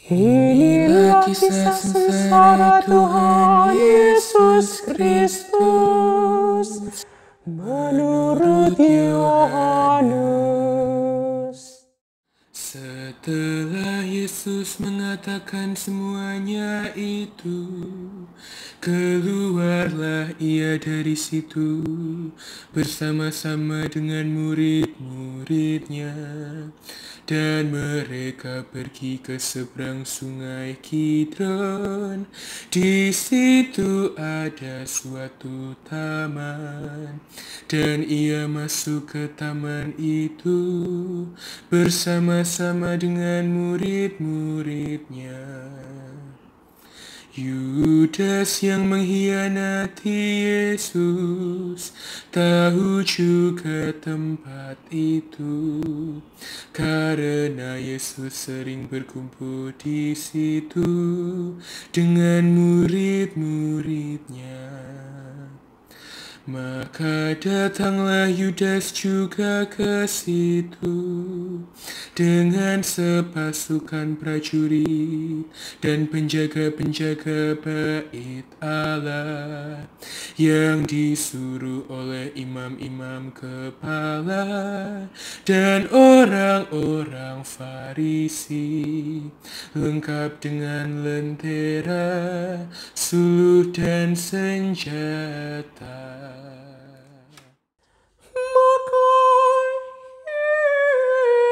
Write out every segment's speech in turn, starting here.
Inilah kisah sengsara Tuhan Yesus Kristus menurut Yohanes. Setelah Yesus mengatakan semuanya itu, keluarlah ia dari situ bersama-sama dengan murid-muridnya. Dan mereka pergi ke seberang sungai Kidron. Di situ ada suatu taman, dan ia masuk ke taman itu bersama-sama dengan murid-muridnya. Yudas yang mengkhianati Yesus tahu juga tempat itu, karena Yesus sering berkumpul di situ dengan murid-muridnya. Maka datanglah Yudas juga ke situ dengan sepasukan prajurit dan penjaga-penjaga bait Allah yang disuruh oleh imam-imam kepala dan orang-orang Farisi, lengkap dengan lentera, suluh dan senjata. Maka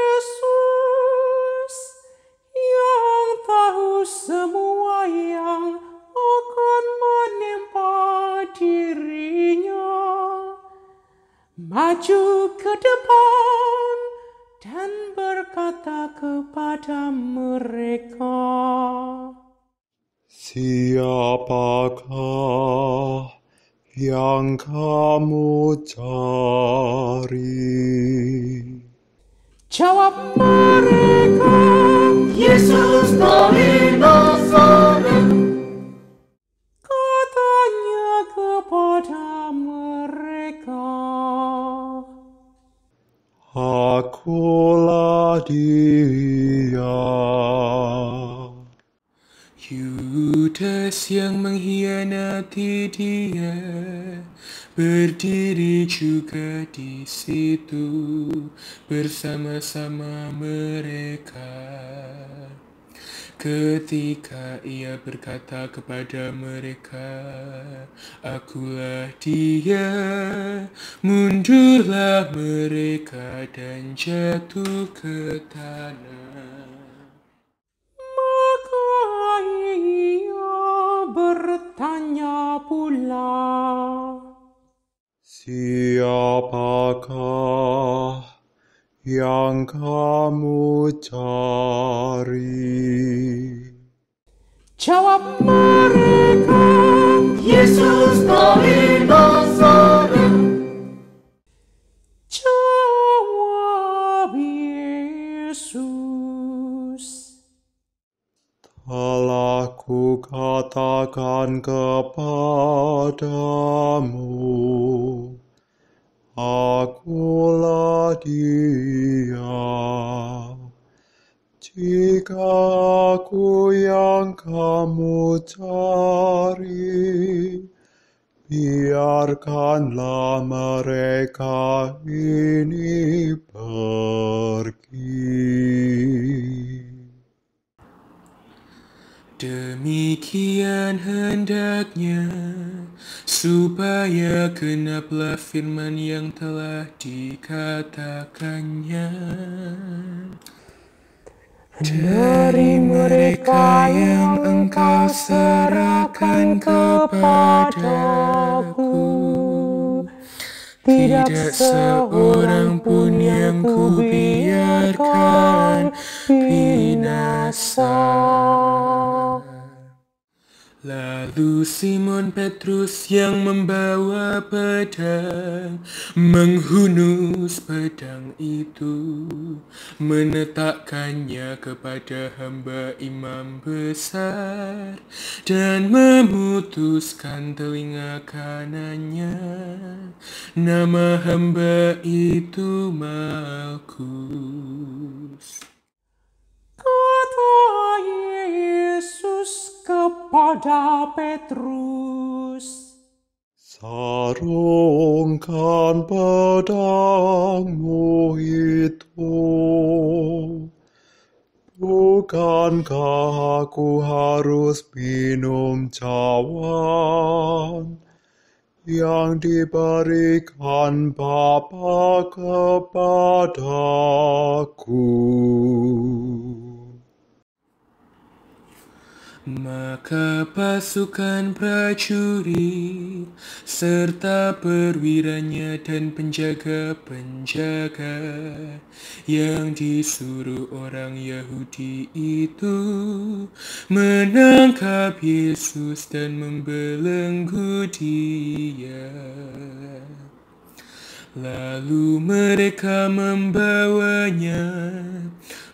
Yesus yang tahu semua yang akan menimpa dirinya maju ke depan dan berkata kepada mereka, "Siapakah yang kamu cari?" Jawab mereka, Yesus dari Nazaret. Katanya kepada mereka, Akulah dia. Yudas yang mengkhianati dia berdiri juga di situ bersama-sama mereka. Ketika ia berkata kepada mereka, "Akulah dia," mundurlah mereka dan jatuh ke tanah. maka ia bertanya pula, Siapakah yang kamu cari? Jawab mereka, Yesus dari Nazaret. Jawab Yesus, Telah kukatakan kepadamu, Akulah dia. Jika aku yang kamu cari, biarkanlah mereka ini pergi. Demikian hendaknya supaya genaplah firman yang telah dikatakannya. Dari mereka yang engkau serahkan kepadaku, tidak seorang pun yang kubiarkan binasa. Lalu Simon Petrus yang membawa pedang menghunus pedang itu, menetakkannya kepada hamba imam besar dan memutuskan telinga kanannya. Nama hamba itu Malkus. kata Yesus kepada Petrus, sarungkan pedangmu itu. Bukankah aku harus minum cawan yang diberikan Bapa kepadaku? Maka pasukan prajurit serta perwiranya dan penjaga-penjaga yang disuruh orang Yahudi itu menangkap Yesus dan membelenggu Dia. Lalu mereka membawanya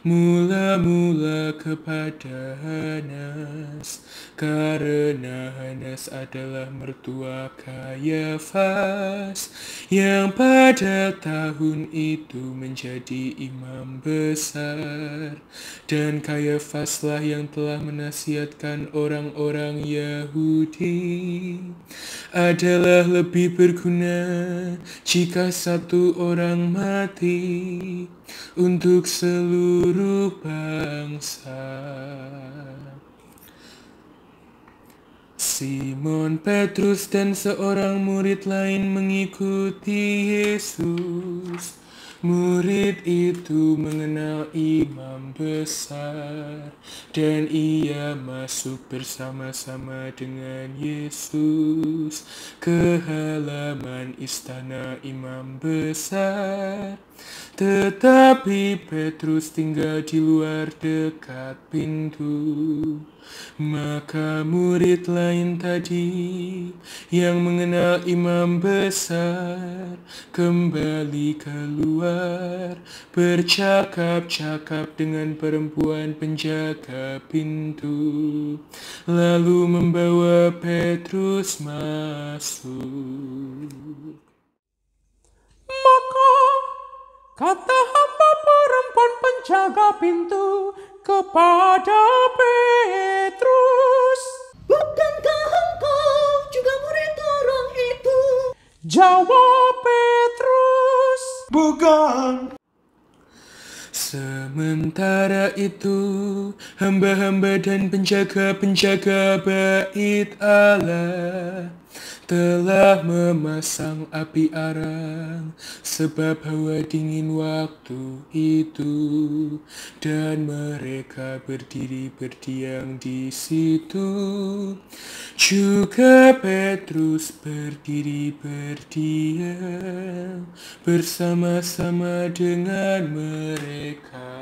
mula-mula kepada Hanas, karena Hanas adalah mertua Kayafas yang pada tahun itu menjadi imam besar, dan Kayafaslah yang telah menasihatkan orang-orang Yahudi adalah lebih berguna jika satu orang mati untuk seluruh bangsa. Simon Petrus dan seorang murid lain mengikuti Yesus. Murid itu mengenal imam besar, dan ia masuk bersama-sama dengan Yesus ke halaman istana imam besar. Tetapi Petrus tinggal di luar dekat pintu. Maka murid lain tadi yang mengenal imam besar kembali keluar, bercakap-cakap dengan perempuan penjaga pintu, lalu membawa Petrus masuk. maka kata hamba perempuan penjaga pintu kepada Petrus, Bukankah engkau juga murid orang itu? jawab Petrus, Bukan. Sementara itu, hamba-hamba dan penjaga-penjaga bait Allah telah memasang api arang sebab hawa dingin waktu itu, dan mereka berdiri berdiam di situ. Juga Petrus berdiri berdiam bersama-sama dengan mereka.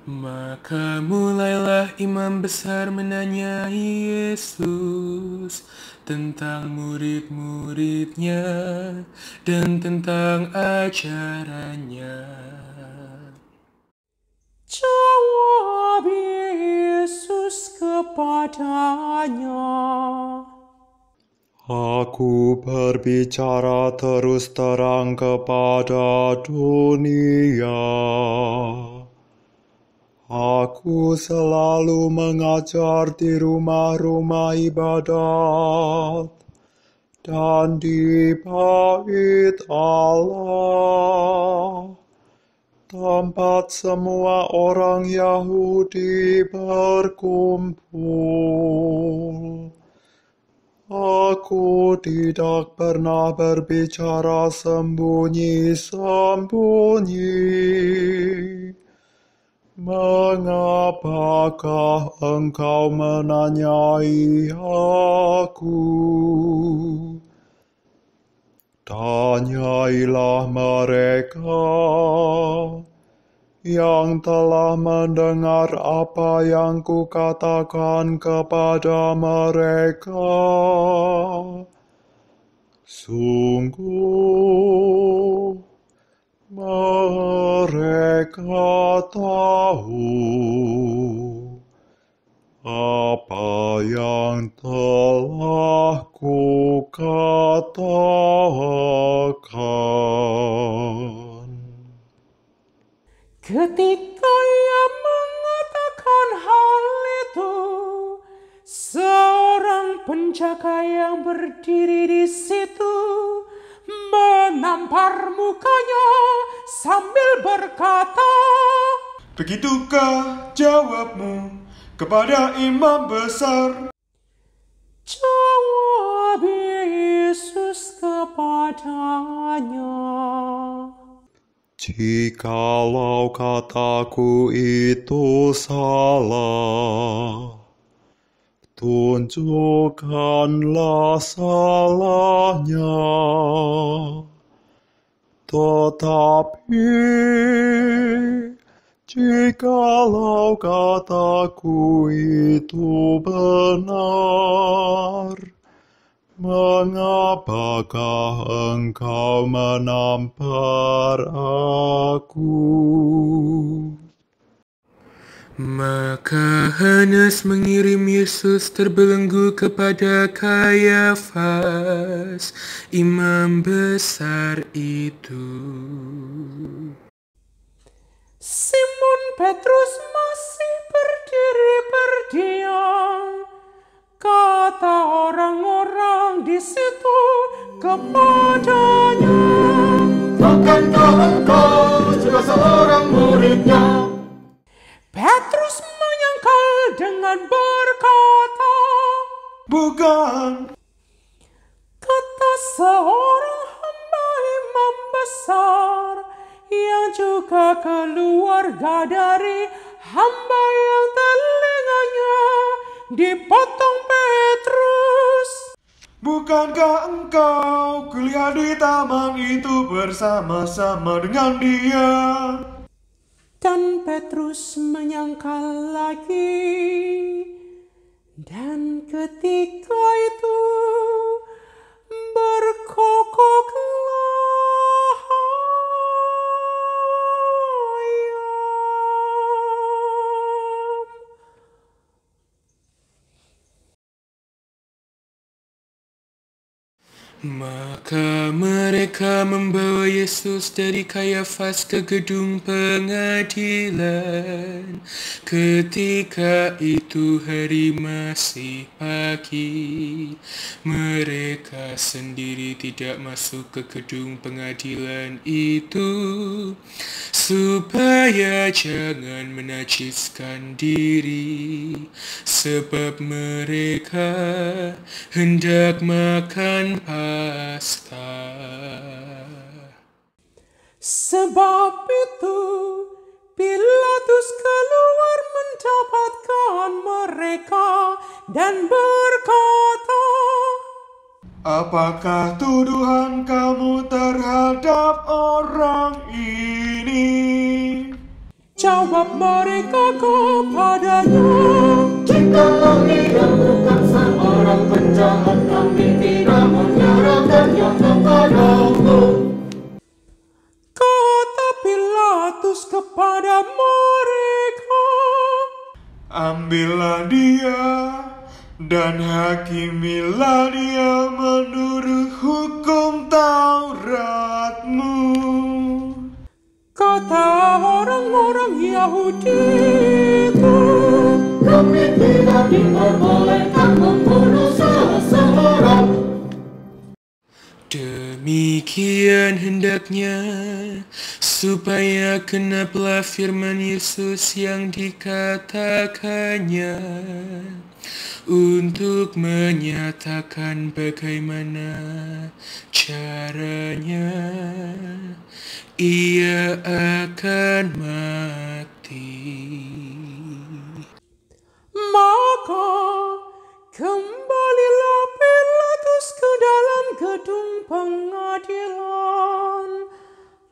Maka mulailah imam besar menanyai Yesus tentang murid-muridnya dan tentang ajarannya. jawab Yesus kepadanya, Aku berbicara terus terang kepada dunia. Aku selalu mengajar di rumah-rumah ibadat dan di bait Allah, tempat semua orang Yahudi berkumpul. Aku tidak pernah berbicara sembunyi-sembunyi. Mengapakah engkau menanyai aku? Tanyailah mereka yang telah mendengar apa yang kukatakan kepada mereka. Sungguh, mereka tahu apa yang telah kukatakan. ketika ia mengatakan penjaga yang berdiri di situ menampar mukanya sambil berkata, "Begitukah jawabmu kepada imam besar?" Jawab Yesus kepadanya, "Jikalau kataku itu salah, tunjukkanlah salahnya. Tetapi jikalau kataku itu benar, mengapakah engkau menampar aku?" Maka Hanas mengirim Yesus terbelenggu kepada Kayafas, imam besar itu. Simon Petrus masih berdiri berdiam. Kata orang-orang di situ kepadanya, Bukankah engkau juga seorang muridnya? Petrus menyangkal dengan berkata, "Bukan." kata seorang hamba imam besar yang juga keluarga dari hamba yang telinganya dipotong Petrus. "Bukankah engkau kuliah di taman itu bersama-sama dengan dia?" Dan Petrus menyangkal lagi. Dan ketika itu berkokoklah ayam. Maka mereka membawa Yesus dari Kayafas ke gedung pengadilan. Ketika itu hari masih pagi. Mereka sendiri tidak masuk ke gedung pengadilan itu, supaya jangan menajiskan diri, sebab mereka hendak makan Paskah. Sebab itu Pilatus keluar mendapatkan mereka dan berkata, "Apakah tuduhan kamu terhadap orang ini?" Jawab mereka kepadanya, Jikalau ia bukan seorang penjahat, kami tidak menyerahkannya kepadamu. kata Pilatus kepada mereka, "Ambillah dia dan hakimilah dia menurut hukum Tauratmu." kata orang-orang Yahudi itu, Kami tidak diperbolehkan membunuh seseorang. Demikian hendaknya supaya genaplah firman Yesus yang dikatakannya, untuk menyatakan bagaimana caranya ia akan mati. maka kembalilah Pilatus ke dalam gedung pengadilan,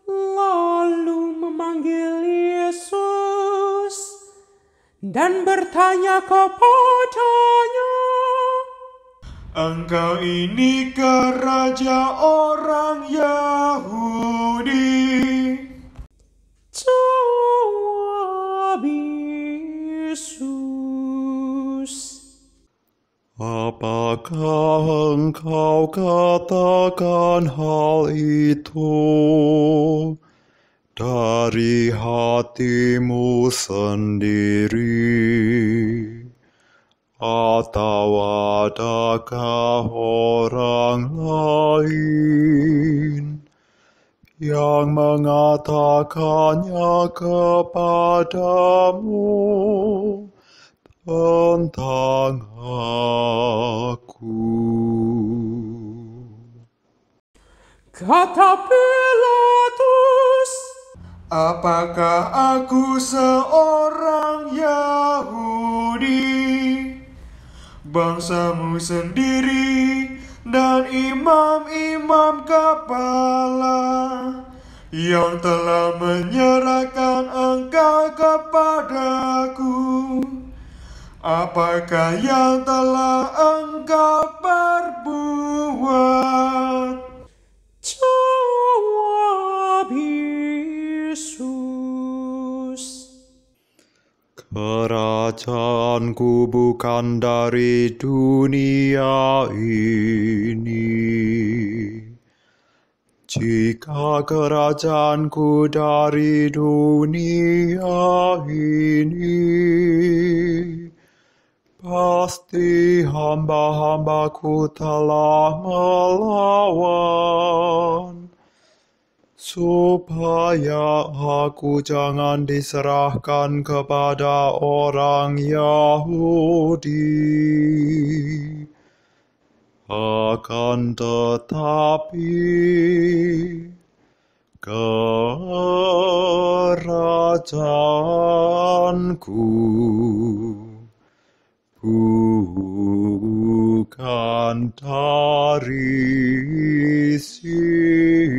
lalu memanggil Yesus dan bertanya kepadanya, "Engkau inikah raja orang Yahudi?" jawab Yesus, Apakah engkau katakan hal itu dari hatimu sendiri, Atau adakah orang lain yang mengatakannya kepadamu tentang aku? Kata Pilatus, apakah aku seorang Yahudi? Bangsamu sendiri dan imam-imam kepala yang telah menyerahkan engkau kepadaku. Apakah yang telah engkau perbuat? jawab Yesus. Kerajaanku bukan dari dunia ini. Jika kerajaanku dari dunia ini, pasti hamba-hambaku telah melawan, supaya aku jangan diserahkan kepada orang Yahudi. Akan tetapi, kerajaanku bukan dari sini.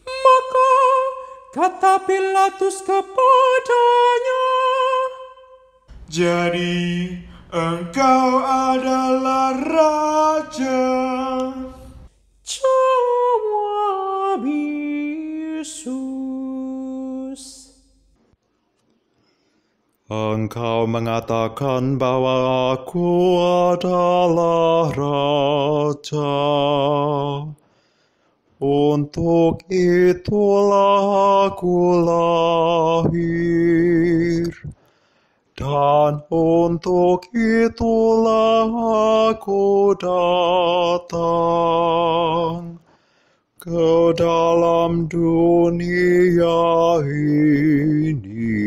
Maka kata Pilatus kepadanya, Jadi engkau adalah raja. jawab Yesus. Engkau mengatakan bahwa aku adalah raja. Untuk itulah aku lahir, dan untuk itulah aku datang ke dalam dunia ini,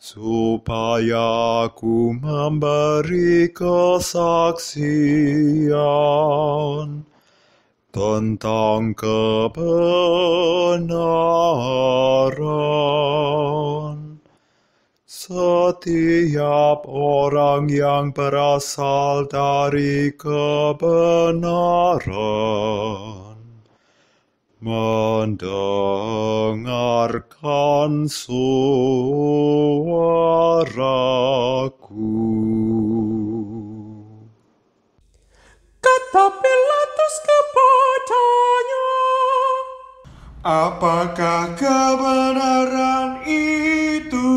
supaya aku memberi kesaksian tentang kebenaran. Setiap orang yang berasal dari kebenaran mendengarkan suaraku. Kata Pilatus kepadanya, Apakah kebenaran itu?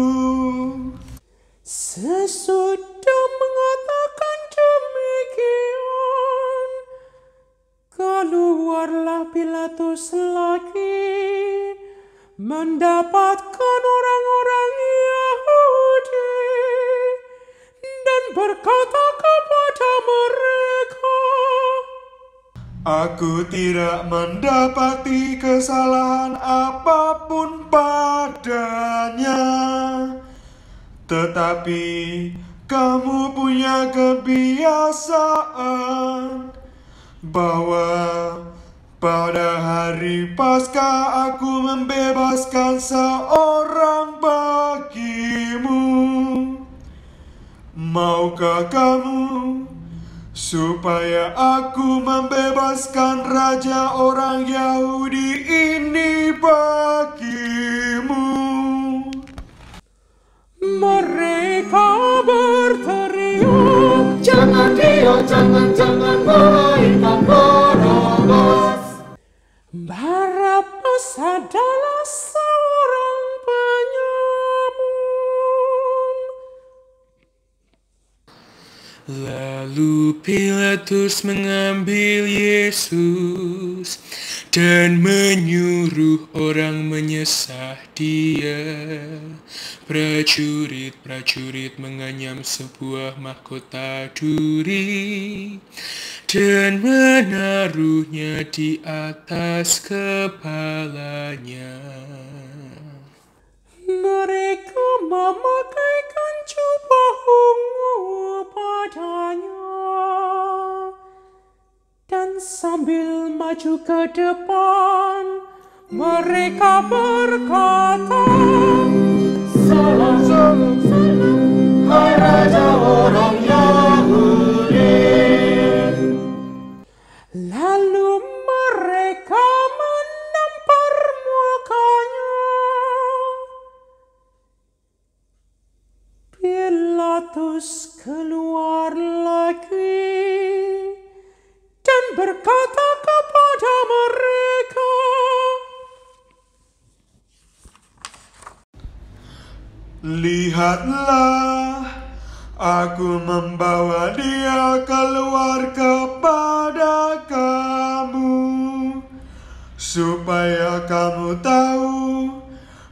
sesudah mengatakan demikian, keluarlah Pilatus lagi, mendapatkan orang-orang Yahudi, dan berkata kepada mereka, Aku tidak mendapati kesalahan apapun padanya. Tetapi kamu punya kebiasaan bahwa pada hari Paskah aku membebaskan seorang bagimu. Maukah kamu supaya aku membebaskan raja orang Yahudi ini bagimu? mereka berteriak, Jangan dia, jangan mainkan Barabas. Barabas adalah seorang penyamun. Lalu Pilatus Pilatus mengambil Yesus dan menyuruh orang menyesah dia. Prajurit-prajurit menganyam sebuah mahkota duri dan menaruhnya di atas kepalanya. Mereka memakaikan jubah ungu padanya, dan sambil maju ke depan, mereka berkata, Salam, salam, salam, hai Raja orang Yahudi. lalu mereka menampar mukanya. Pilatus keluar lagi dan berkata kepada mereka, Lihatlah, aku membawa dia keluar kepada kamu, supaya kamu tahu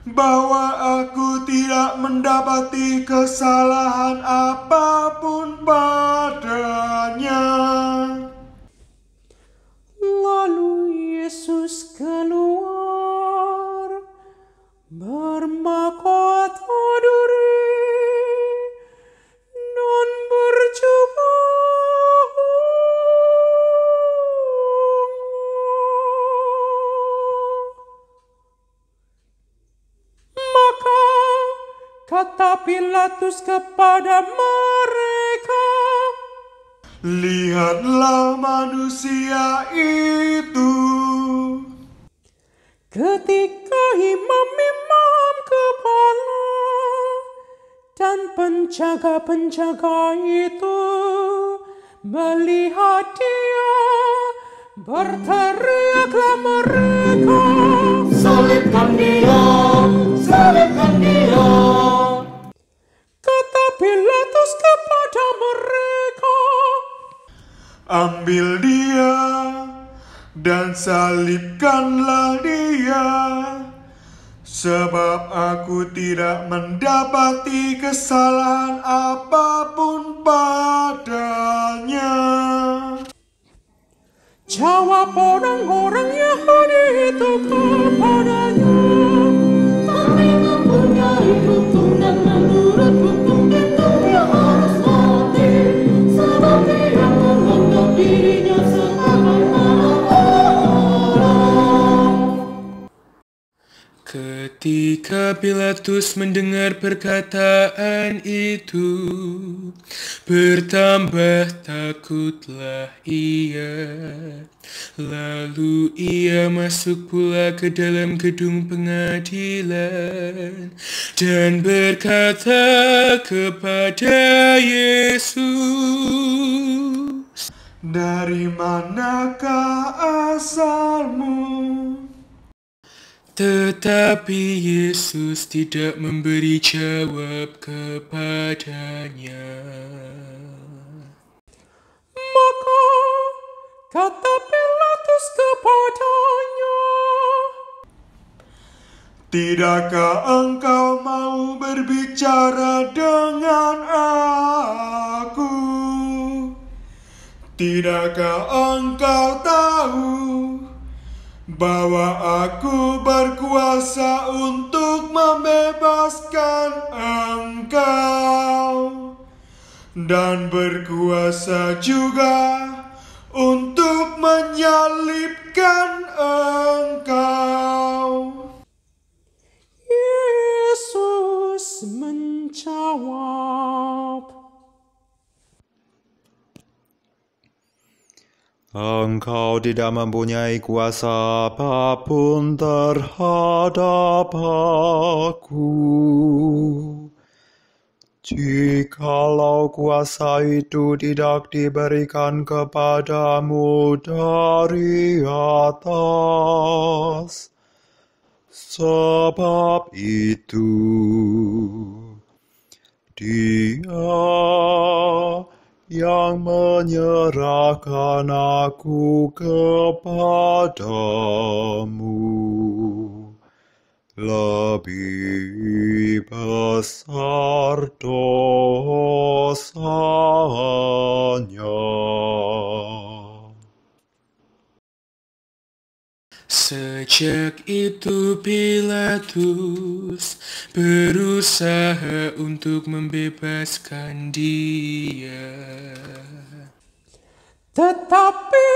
bahwa aku tidak mendapati kesalahan apapun padanya. lalu Yesus keluar bermahkota duri dan berjubah ungu. Maka kata Pilatus kepada mereka, Lihatlah manusia itu. ketika imam-imam kepala dan penjaga-penjaga itu melihat dia, berteriaklah mereka, Salibkan dia, salibkan dia. kata Pilatus kepada mereka, Ambil dia dan salibkanlah dia, sebab aku tidak mendapati kesalahan apapun padanya. jawab orang-orang Yahudi itu kepadanya, Kami mempunyai hukum dan menurut hukum itu dia harus mati, sebab dia menganggap dirinya sebagai orang. Ketika Pilatus mendengar perkataan itu, bertambah takutlah ia. Lalu ia masuk pula ke dalam gedung pengadilan dan berkata kepada Yesus, Dari manakah asalmu? Tetapi Yesus tidak memberi jawab kepadanya. maka kata Pilatus kepadanya, Tidakkah engkau mau berbicara dengan aku? Tidakkah engkau tahu bahwa aku berkuasa untuk membebaskan engkau dan berkuasa juga untuk menyalibkan engkau? Yesus menjawab, Engkau tidak mempunyai kuasa apapun terhadap aku. Jikalau kuasa itu tidak diberikan kepadamu dari atas, sebab itu dia yang menyerahkan aku kepadamu. Lebih besar dosanya. Sejak itu Pilatus berusaha untuk membebaskan dia. Tetapi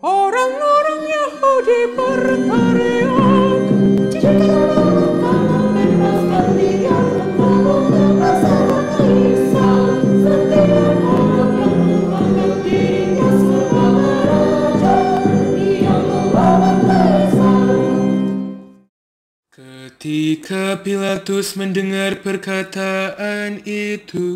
orang-orang Yahudi berteriak, Jika kamu membebaskan dia, kamu bersama Kaisar. Setiap orang yang menganggap dirinya sebagai raja, dia melawan Kaisar. Ketika Pilatus mendengar perkataan itu,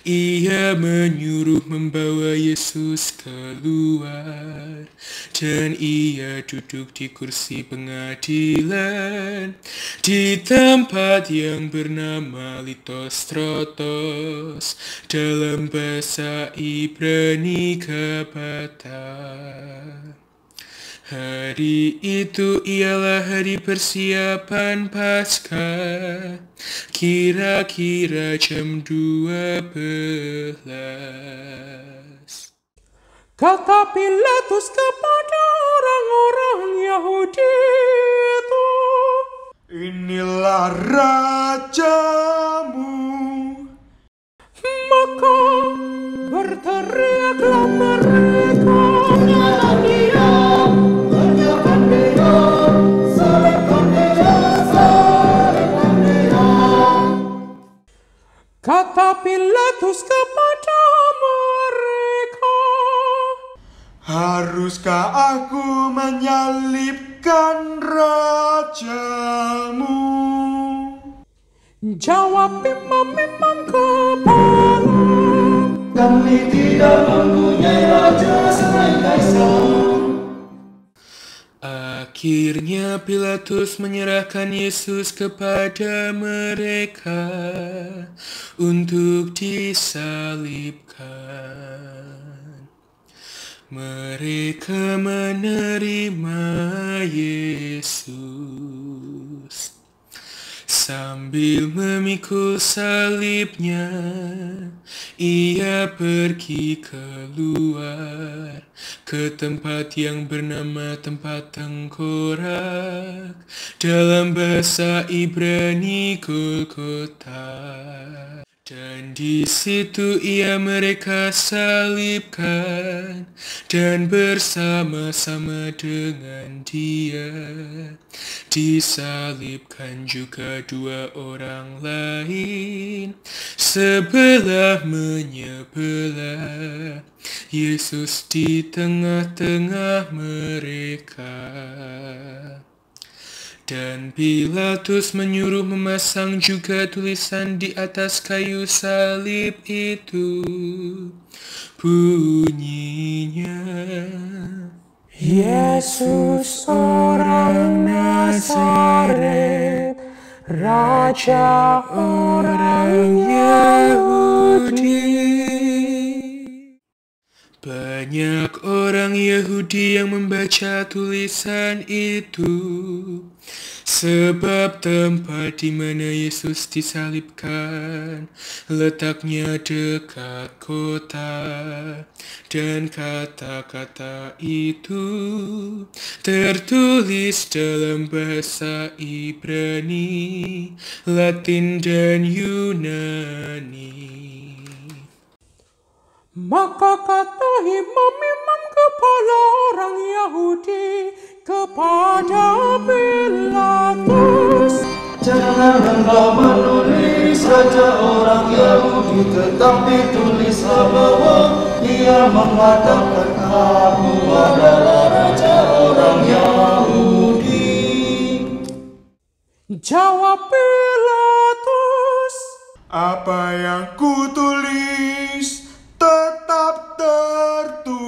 ia menyuruh membawa Yesus keluar, dan ia duduk di kursi pengadilan di tempat yang bernama Litostrotos, dalam bahasa Ibrani Gabata. Hari itu ialah hari persiapan Paskah, kira-kira jam 12. kata Pilatus kepada orang-orang Yahudi itu, Inilah rajamu. maka berteriaklah mereka, Nyalakan dia, kerjakan dia, salibkan dia, salibkan dia. kata Pilatus kepada mereka, Haruskah aku menyalibkan rajamu? jawab imam-imam kepala, Kami tidak mempunyai raja selain Kaisar. Akhirnya Pilatus menyerahkan Yesus kepada mereka untuk disalibkan. Mereka menerima Yesus. Sambil memikul salibnya, ia pergi keluar ke tempat yang bernama tempat tengkorak, dalam bahasa Ibrani Golgota. Dan di situ ia mereka salibkan, dan bersama-sama dengan dia disalibkan juga dua orang lain, sebelah menyebelah, Yesus di tengah-tengah mereka. Dan Pilatus menyuruh memasang juga tulisan di atas kayu salib itu. Bunyinya, Yesus orang Nazaret, Raja orang Yahudi. banyak orang Yahudi yang membaca tulisan itu, sebab tempat di mana Yesus disalibkan letaknya dekat kota, dan kata-kata itu tertulis dalam bahasa Ibrani, Latin, dan Yunani. Maka kata imam-imam kepala orang Yahudi kepada Pilatus, Jangan engkau menulis raja orang Yahudi, tetapi tulislah bahwa dia mengatakan aku adalah raja orang Yahudi. jawab Pilatus, Apa yang kutulis tetap tertulis.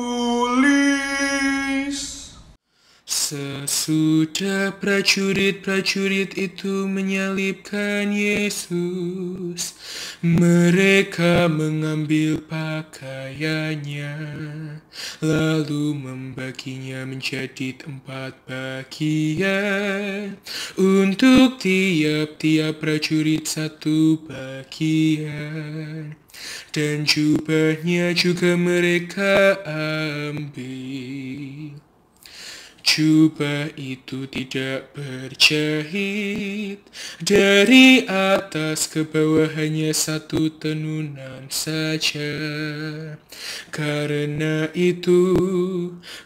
Sesudah prajurit-prajurit itu menyalibkan Yesus, mereka mengambil pakaiannya, lalu membaginya menjadi 4 bagian, untuk tiap-tiap prajurit 1 bagian. Dan jubahnya juga mereka ambil. Jubah itu tidak berjahit, dari atas ke bawah hanya 1 tenunan saja. Karena itu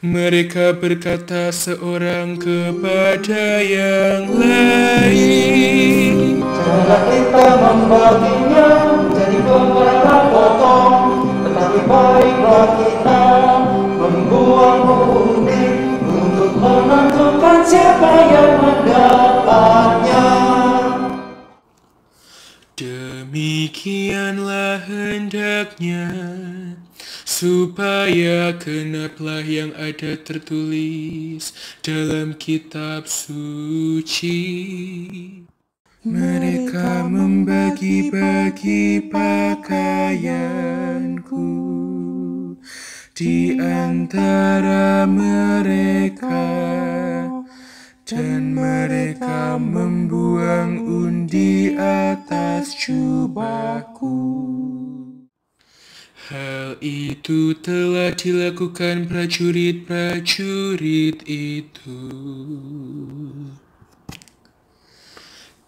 mereka berkata seorang kepada yang lain, Janganlah kita membaginya menjadi beberapa potong, tetapi baiklah kita membuang undi untuk menentukan siapa yang mendapatnya. Demikianlah hendaknya, supaya genaplah yang ada tertulis dalam kitab suci. Mereka membagi-bagi pakaianku di antara mereka, dan mereka membuang undi atas jubahku. Hal itu telah dilakukan prajurit-prajurit itu.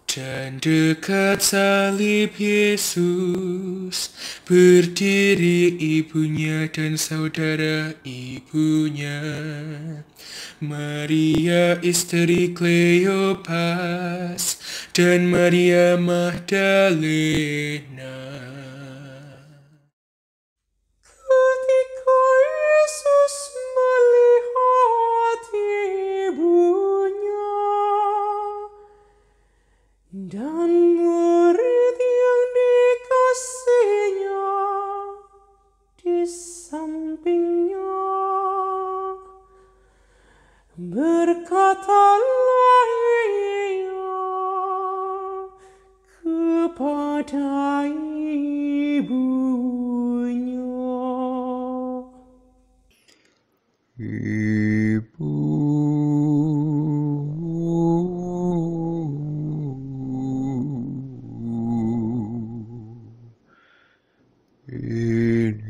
Dan dekat salib Yesus berdiri ibunya dan saudara ibunya, Maria istri Kleopas dan Maria Magdalena. Ketika Yesus melihat ibunya dan murid yang dikasihinya di sampingnya, berkatalah ia kepada ibunya, Ibu, inilah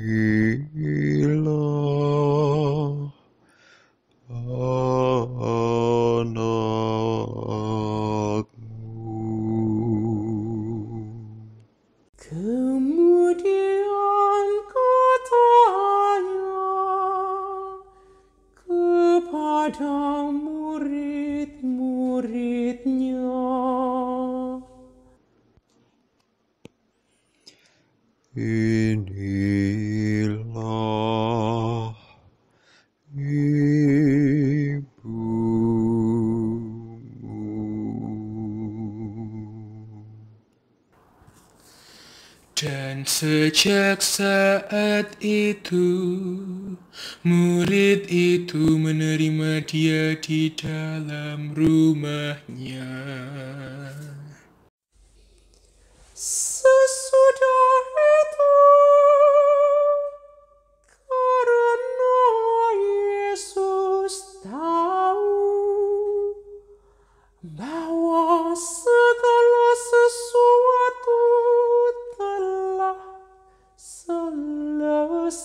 anakmu. kemudian katanya kepada murid-muridnya, Inilah ibumu. Dan sejak saat itu, murid itu menerima dia di dalam rumahnya. sesudah itu karena Yesus tahu bahwa segala sesuatu telah selesai,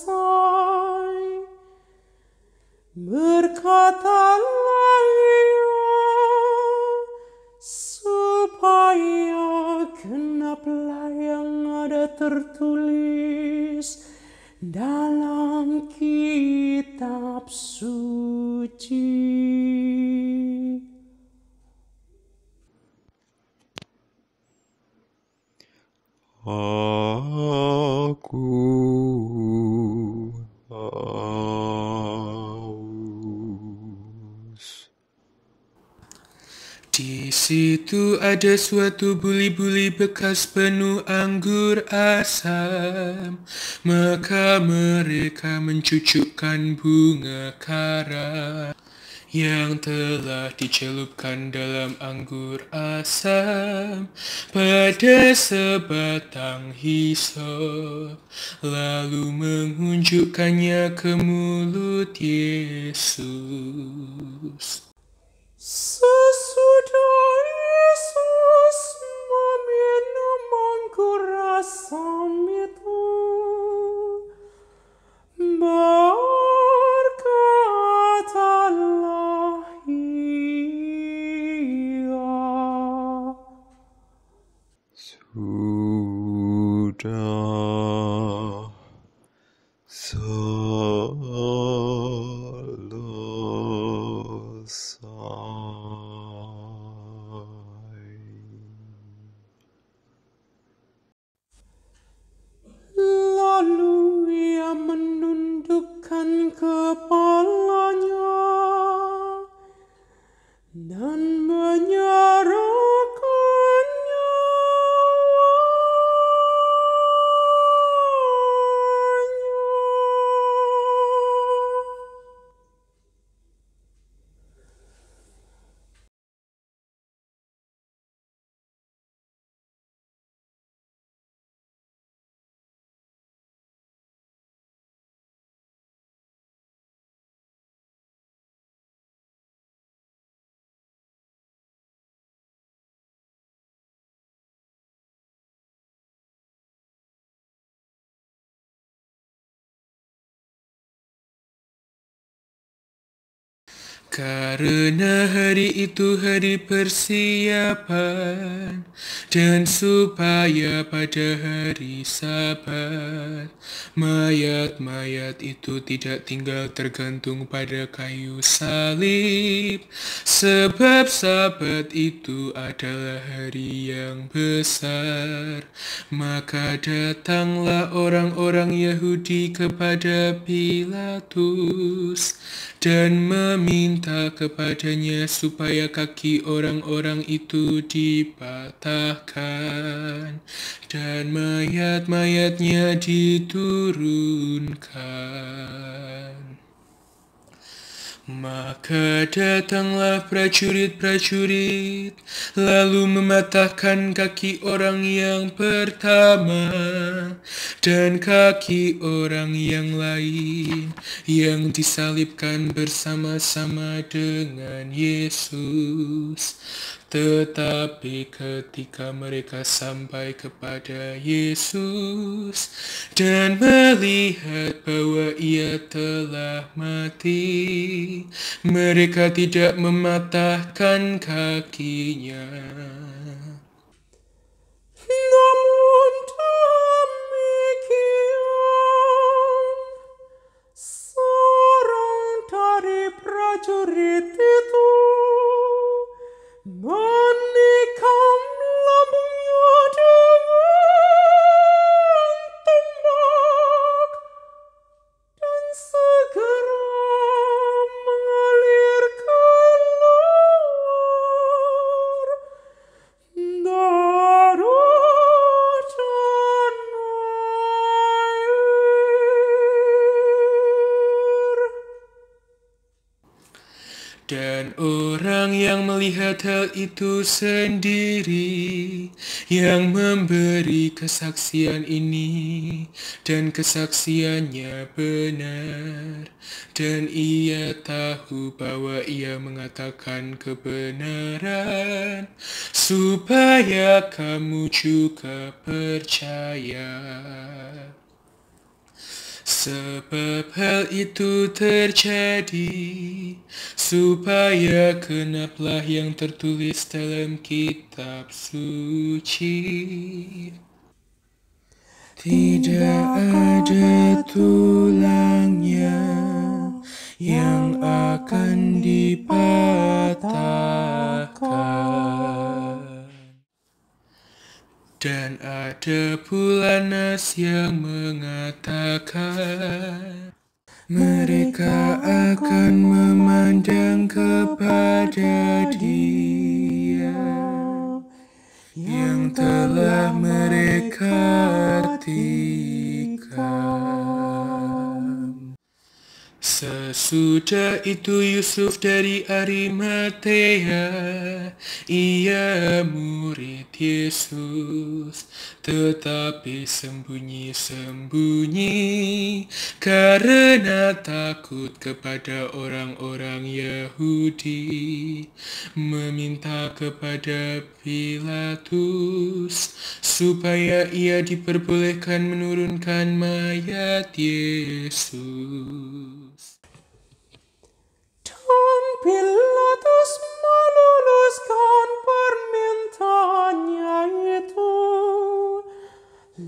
berkatalah ia supaya genaplah yang ada tertulis dalam kitab suci. Aku haus. Di situ ada suatu buli-buli bekas penuh anggur asam. Maka mereka mencucukkan bunga kara yang telah dicelupkan dalam anggur asam pada sebatang hisop, lalu mengunjukkannya ke mulut Yesus. Sesudah Yesus meminum anggur asam itu, berkatalah ia, sudah lalu ia menundukkan kepalanya dan menyerahkan nyawanya. Karena hari itu hari persiapan, dan supaya pada hari Sabat mayat-mayat itu tidak tinggal tergantung pada kayu salib, sebab Sabat itu adalah hari yang besar. Maka datanglah orang-orang Yahudi kepada Pilatus dan meminta kepadanya supaya kaki orang-orang itu dipatahkan dan mayat-mayatnya diturunkan. Maka datanglah prajurit-prajurit, lalu mematahkan kaki orang yang pertama dan kaki orang yang lain yang disalibkan bersama-sama dengan Yesus. Tetapi ketika mereka sampai kepada Yesus dan melihat bahwa ia telah mati, mereka tidak mematahkan kakinya. Namun demikian, seorang dari prajurit itu menikam lambungnya dengan tombak, dan segera mengalir keluar darah dan air. Dan orang yang melihat hal itu sendiri, yang memberi kesaksian ini, dan kesaksiannya benar, dan ia tahu bahwa ia mengatakan kebenaran, supaya kamu juga percaya. Sebab hal itu terjadi supaya genaplah yang tertulis dalam kitab suci. Tidak ada tulangnya yang akan dipatahkan. Dan ada pula nas yang mengatakan, mereka akan memandang kepada Dia yang telah mereka tikam. Sesudah itu Yusuf dari Arimatea, ia murid Yesus, tetapi sembunyi-sembunyi karena takut kepada orang-orang Yahudi, meminta kepada Pilatus supaya ia diperbolehkan menurunkan mayat Yesus. Dan Pilatus meluluskan permintaannya itu.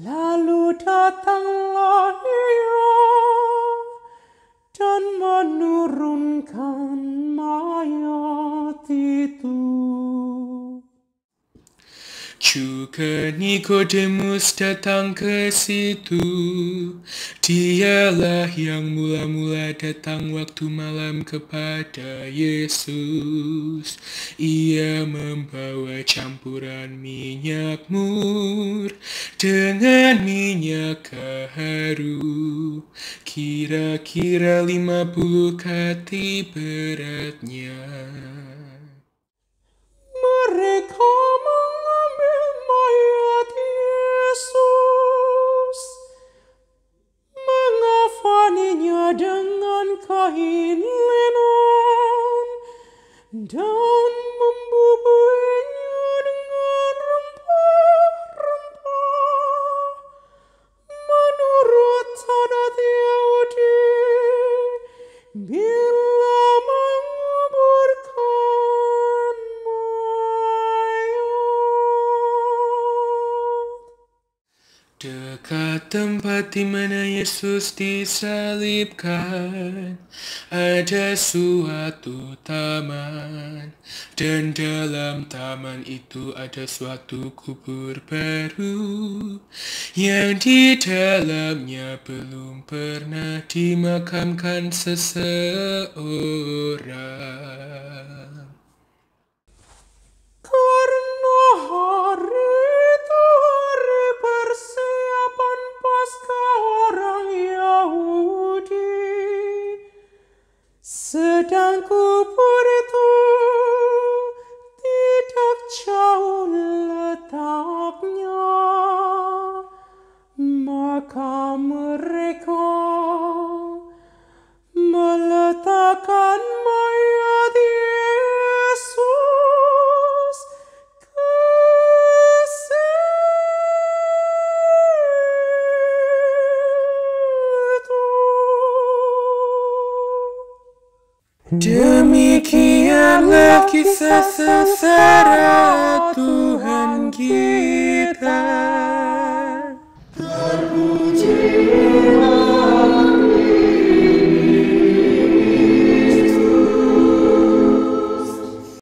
Lalu datanglah ia dan menurunkan mayat itu. Juga Nikodemus datang ke situ. Dialah yang mula-mula datang waktu malam kepada Yesus. Ia membawa campuran minyak mur dengan minyak kaharu, kira-kira 50 kati beratnya. Mereka mengambil mayat Yesus, mengafaninya dengan kain linen, dan membubuinya dengan rempah-rempah menurut adat Yahudi bila menguburkan mayat. Dekat tempat di mana Yesus disalibkan, ada suatu taman, dan dalam taman itu ada suatu kubur baru, yang di dalamnya belum pernah dimakamkan seseorang. Karena hari itu hari persiapan Paskah orang Yahudi, sedang kubur itu tidak jauh letaknya, maka mereka meletakkan mayat Yesus ke situ. Demikianlah kisah sengsara Tuhan kita.